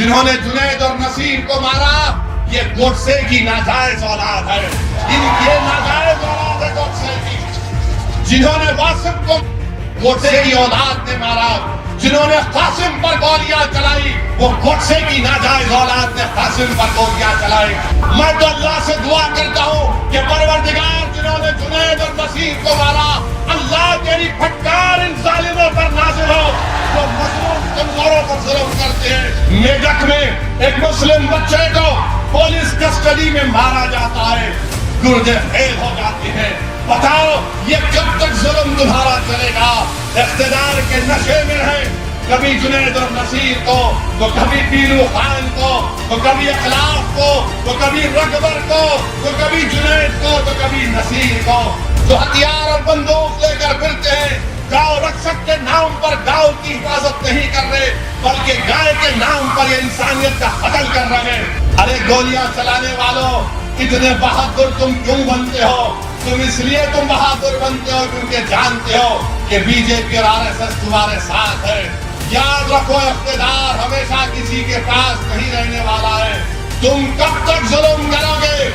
जिन्होंने जुनैद और नसीर को मारा, ये गोडसे की नाजायज औलाद है। ये नाजायज औलाद है गोडसे की। जिन्होंने वासिम को गोडसे की औलाद ने मारा, जिन्होंने कासिम पर गोलियां चलाई, वो गोडसे की नाजायज औलाद ने कासिम पर गोलियां चलाई। मैं तो अल्लाह से दुआ करता हूँ कि परवरदिगार, जिन्होंने जुनैद और नसीर को मारा, अल्लाह तेरी फटकार इन जालिमों पर नाज़िल हो जो मजलूम कमजोरों पर जुल्म करते हैं। मेडक में एक मुस्लिम बच्चे को पुलिस कस्टडी में मारा जाता है, गुर्दे फेल हो जाते हैं। बताओ ये कब तक जुल्म तुम्हारा चलेगा? इख्तिदार के नशे में है, कभी जुनैद और नसीर को, तो कभी पीलू खान को, तो कभी अखलाफ को, तो कभी रकबर को, तो कभी जुनैद को, तो कभी नसीर को, जो हथियार और बंदूक लेकर फिरते हैं। गांव रक्षक के नाम पर गांव की हिफाजत नहीं कर रहे, बल्कि गाय के नाम पर ये इंसानियत का कत्ल कर रहे हैं। अरे गोलियां चलाने वालों, इतने बहादुर तुम क्यों बनते हो? तुम इसलिए बहादुर बनते हो क्योंकि जानते हो कि बीजेपी और आरएसएस तुम्हारे साथ है। याद रखो, इख्तिदार हमेशा किसी के पास नहीं रहने वाला है। तुम कब तक जुल्म करोगे?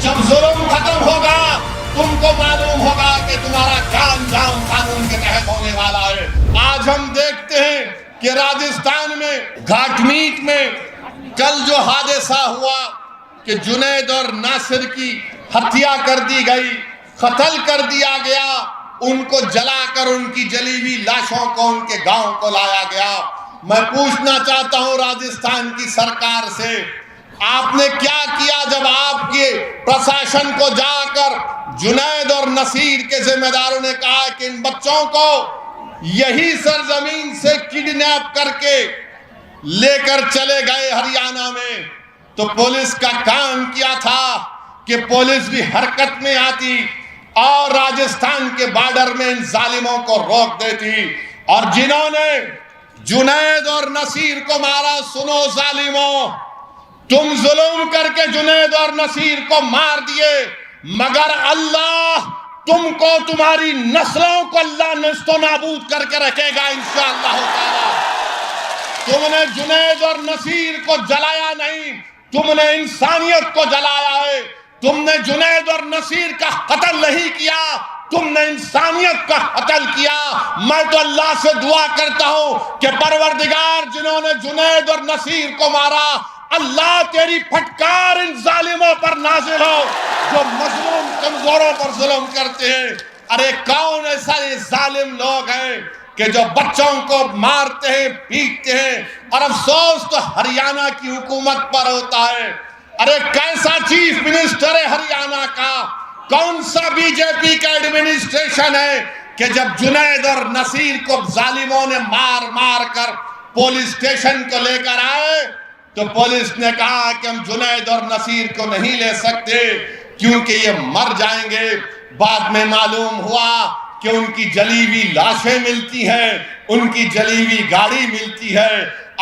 जब जुल्म खत्म होगा, तुमको मालूम होगा कि तुम्हारा काम जाम कानून के तहत होने वाला है। आज हम देखते हैं कि राजस्थान में घाटमीट में कल जो हादसा हुआ कि जुनैद और नासिर की हत्या कर दी गई, कत्ल कर दिया गया, उनको जलाकर उनकी जली हुई लाशों को उनके गांव को लाया गया। मैं पूछना चाहता हूं राजस्थान की सरकार से, आपने क्या किया जब आपके प्रशासन को जाकर जुनैद और नसीर के जिम्मेदारों ने कहा कि इन बच्चों को यही सरजमीन से किडनैप करके लेकर चले गए हरियाणा में, तो पुलिस का काम किया था कि पुलिस भी हरकत में आती और राजस्थान के बॉर्डर में इन जालिमों को रोक देती। और जिन्होंने जुनैद और नसीर को मारा, सुनो जालिमों, तुम जुल्म करके जुनैद और नसीर को मार दिए, मगर अल्लाह तुमको, तुम्हारी नस्लों को अल्लाह नस्तो नाबूद करके रखेगा इंशाअल्लाह ताला। तुमने जुनैद और नसीर को जलाया नहीं, तुमने इंसानियत को जलाया है। तुमने जुनैद और नसीर का कत्ल नहीं किया, तुमने इंसानियत का कत्ल किया। मैं तो अल्लाह से दुआ करता हूं कि परवरदिगार, जिन्होंने जुनैद और नसीर को मारा, अल्लाह तेरी फटकार इन जालिमों पर नाजिल हो जो मजलूम कमजोरों पर जुल्म करते हैं। अरे कौन ऐसा ये जालिम लोग हैं कि जो बच्चों को मारते हैं, पीटते हैं, और अफसोस तो हरियाणा की हुकूमत पर होता है। अरे कैसा चीफ मिनिस्टर है हरियाणा का, कौन सा बीजेपी का एडमिनिस्ट्रेशन है कि जब जुनैद और नसीर को जालिमों ने मार मार कर पुलिस स्टेशन को लेकर आए, तो पुलिस ने कहा कि हम जुनैद और नसीर को नहीं ले सकते क्योंकि ये मर जाएंगे। बाद में मालूम हुआ कि उनकी जली हुई लाशें मिलती हैं, उनकी जली हुई गाड़ी मिलती है।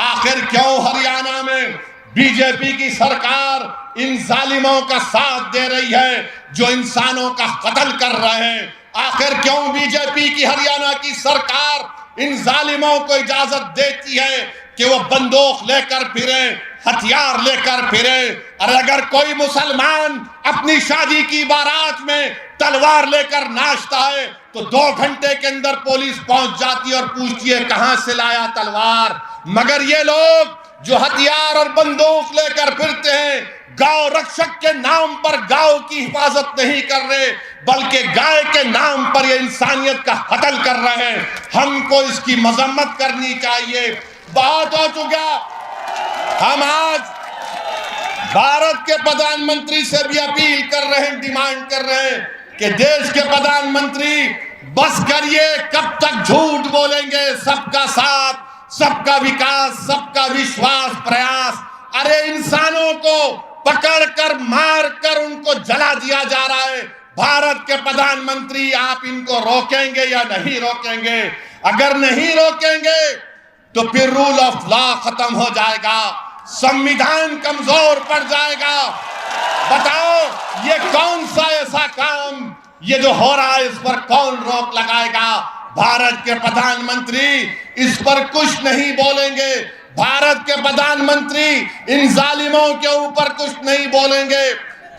आखिर क्यों हरियाणा में बीजेपी की सरकार इन जालिमों का साथ दे रही है जो इंसानों का कत्ल कर रहे हैं? आखिर क्यों बीजेपी की हरियाणा की सरकार इन जालिमों को इजाजत देती है कि वो बंदूक लेकर फिरे, हथियार लेकर फिरे? और अगर कोई मुसलमान अपनी शादी की बारात में तलवार लेकर नाचता है तो 2 घंटे के अंदर पुलिस पहुंच जाती है और पूछती है कहां से लाया तलवार। मगर ये लोग जो हथियार और बंदूक लेकर फिरते हैं, गांव रक्षक के नाम पर गांव की हिफाजत नहीं कर रहे, बल्कि गाय के नाम पर ये इंसानियत का कत्ल कर रहे हैं। हमको इसकी मजम्मत करनी चाहिए। बहुत हो चुका। हम आज भारत के प्रधानमंत्री से भी अपील कर रहे हैं, डिमांड कर रहे हैं कि देश के प्रधानमंत्री बस करिए, कब तक झूठ बोलेंगे? सबका साथ, सबका विकास, सबका विश्वास, प्रयास। अरे इंसानों को पकड़कर मारकर उनको जला दिया जा रहा है। भारत के प्रधानमंत्री, आप इनको रोकेंगे या नहीं रोकेंगे? अगर नहीं रोकेंगे तो फिर रूल ऑफ लॉ खत्म हो जाएगा, संविधान कमजोर पड़ जाएगा। बताओ ये कौन सा ऐसा काम ये जो हो रहा है, इस पर कौन रोक लगाएगा? भारत के प्रधानमंत्री इस पर कुछ नहीं बोलेंगे। بھارت کے پردھان منتری ان ظالموں کے اوپر کچھ نہیں بولیں گے،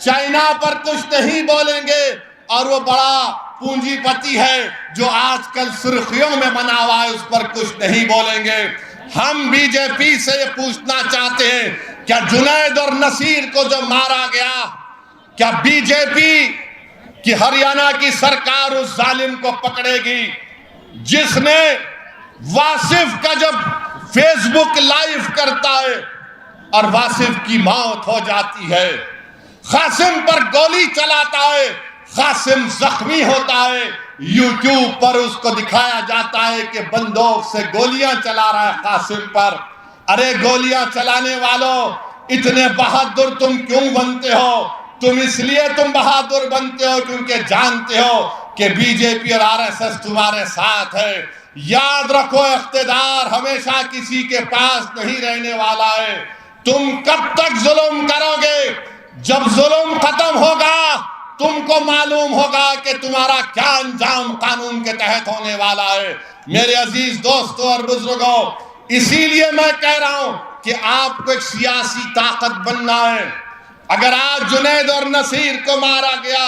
چائنا پر کچھ نہیں بولیں گے، اور وہ بڑا پونجی پتی ہے جو آج کل سرخیوں میں بنا ہوا ہے اس پر کچھ نہیں بولیں گے۔ ہم بی جے پی سے یہ پوچھنا چاہتے ہیں، کیا جنید اور نصیر کو جو مارا گیا، کیا بی جے پی کہ ہریانہ کی سرکار اس ظالم کو پکڑے گی جس نے واصف کا جب فیس بک لائیو کرتا ہے اور واصف کی موت ہو جاتی ہے، قاسم پر گولی چلاتا ہے، قاسم زخمی ہوتا ہے، یوٹیوب پر اس کو دکھایا جاتا ہے کہ بندوق سے گولیاں چلا رہا ہے قاسم پر۔ ارے گولیاں چلانے والوں، اتنے بہادر تم کیوں بنتے ہو؟ تم اس لیے بہادر بنتے ہو کیونکہ جانتے ہو کہ بی جے پی اور آر ایس ایس تمہارے ساتھ ہے۔ یاد رکھو، اقتدار ہمیشہ کسی کے پاس نہیں رہنے والا ہے۔ تم کب تک ظلم کرو گے؟ جب ظلم ختم ہوگا تم کو معلوم ہوگا کہ تمہارا کیا انجام قانون کے تحت ہونے والا ہے۔ میرے عزیز دوستوں اور بزرگوں، اسی لیے میں کہہ رہا ہوں کہ آپ کو ایک سیاسی طاقت بننا ہے۔ اگر آج جنید اور نصیر کو مارا گیا،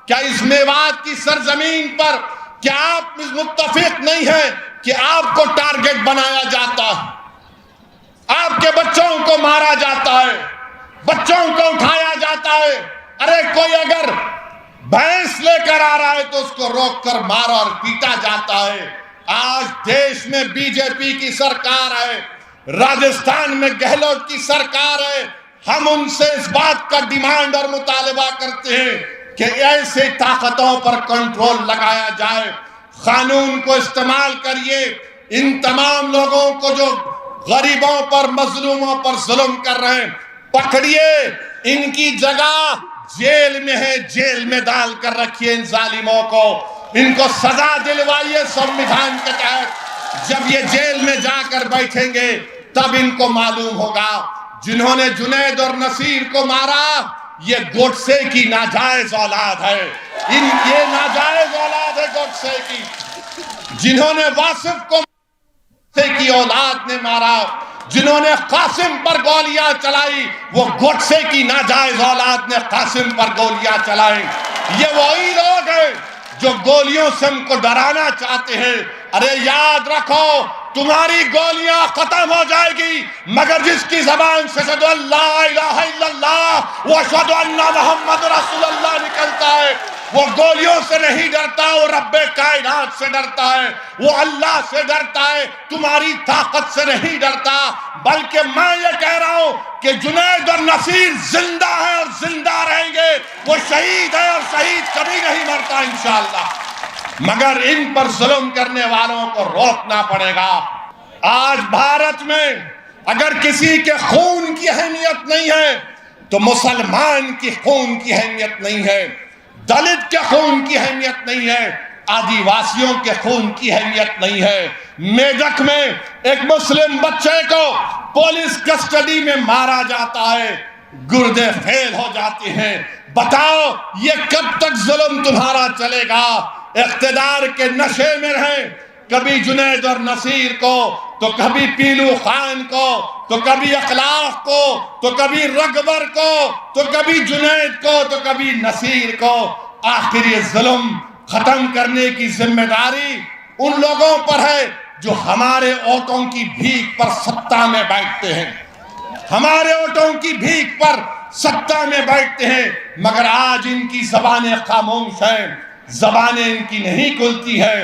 کیا اس میوات کی سرزمین پر کیا آپ متفق نہیں ہیں کہ آپ کو ٹارگٹ بنایا جاتا ہے، آپ کے بچوں کو مارا جاتا ہے، بچوں کو اٹھایا جاتا ہے؟ ارے کوئی اگر بھینس لے کر آ رہا ہے تو اس کو روک کر مارا اور پیٹا جاتا ہے۔ آج دیش میں بی جے پی کی سرکار ہے، راجستھان میں گہلوٹ کی سرکار ہے۔ ہم ان سے اس بات کا ڈیمانڈ اور مطالبہ کرتے ہیں کہ ایسے طاقتوں پر کنٹرول لگایا جائے، قانون کو استعمال کریے، ان تمام لوگوں کو جو غریبوں پر مظلوموں پر ظلم کر رہے ہیں پکڑیے، ان کی جگہ جیل میں ہے، جیل میں ڈال کر رکھیے ان ظالموں کو، ان کو سزا دلوائیے سنویدھان کے تحت۔ جب یہ جیل میں جا کر بیٹھیں گے تب ان کو معلوم ہوگا جنہوں نے جنید اور نصیر کو مارا یہ گوڈسے کی ناجائز اولاد ہے، یہ ناجائز اولاد ہے گوڈسے کی۔ جنہوں نے واصف کو گوڈسے کی اولاد نے مارا، جنہوں نے قاسم پر گولیاں چلائی، وہ گوڈسے کی ناجائز اولاد نے قاسم پر گولیاں چلائی۔ یہ وہی لوگ ہیں جو گولیوں سے ہم کو ڈرانا چاہتے ہیں۔ ارے یاد رکھو، تمہاری گولیاں ختم ہو جائے گی مگر جس کی زبان سے اشہدو ان لا الہ الا اللہ و اشہدو ان محمد رسول اللہ نکلتا ہے، وہ گولیوں سے نہیں ڈرتا، وہ رب کائنات سے ڈرتا ہے، وہ اللہ سے ڈرتا ہے، تمہاری طاقت سے نہیں ڈرتا۔ بلکہ میں یہ کہہ رہا ہوں کہ جنید اور نصیر زندہ ہیں اور زندہ رہیں گے، وہ شہید ہے اور شہید کبھی نہیں مرتا انشاءاللہ، مگر ان پر ظلم کرنے والوں کو روکنا پڑے گا۔ آج بھارت میں اگر کسی کے خون کی اہمیت نہیں ہے تو مسلمان کی خون کی اہمیت نہیں ہے، دلت کے خون کی اہمیت نہیں ہے، آدیواسیوں کے خون کی اہمیت نہیں ہے۔ میدک میں ایک مسلم بچے کو پولیس کسٹڈی میں مارا جاتا ہے، گردے فیل ہو جاتے ہیں۔ بتاؤ یہ کب تک ظلم تمہارا چلے گا؟ اقتدار کے نشے میں رہیں، کبھی جنید اور نصیر کو، تو کبھی پیلو خان کو، تو کبھی اخلاق کو، تو کبھی رگبر کو، تو کبھی جنید کو، تو کبھی نصیر کو۔ آخر یہ ظلم ختم کرنے کی ذمہ داری ان لوگوں پر ہے جو ہمارے ووٹوں کی بھیک پر سطح میں بیٹھتے ہیں، ہمارے ووٹوں کی بھیک پر سطح میں بیٹھتے ہیں، مگر آج ان کی زبانیں خاموش ہیں، زبانیں ان کی نہیں کھلتی ہیں۔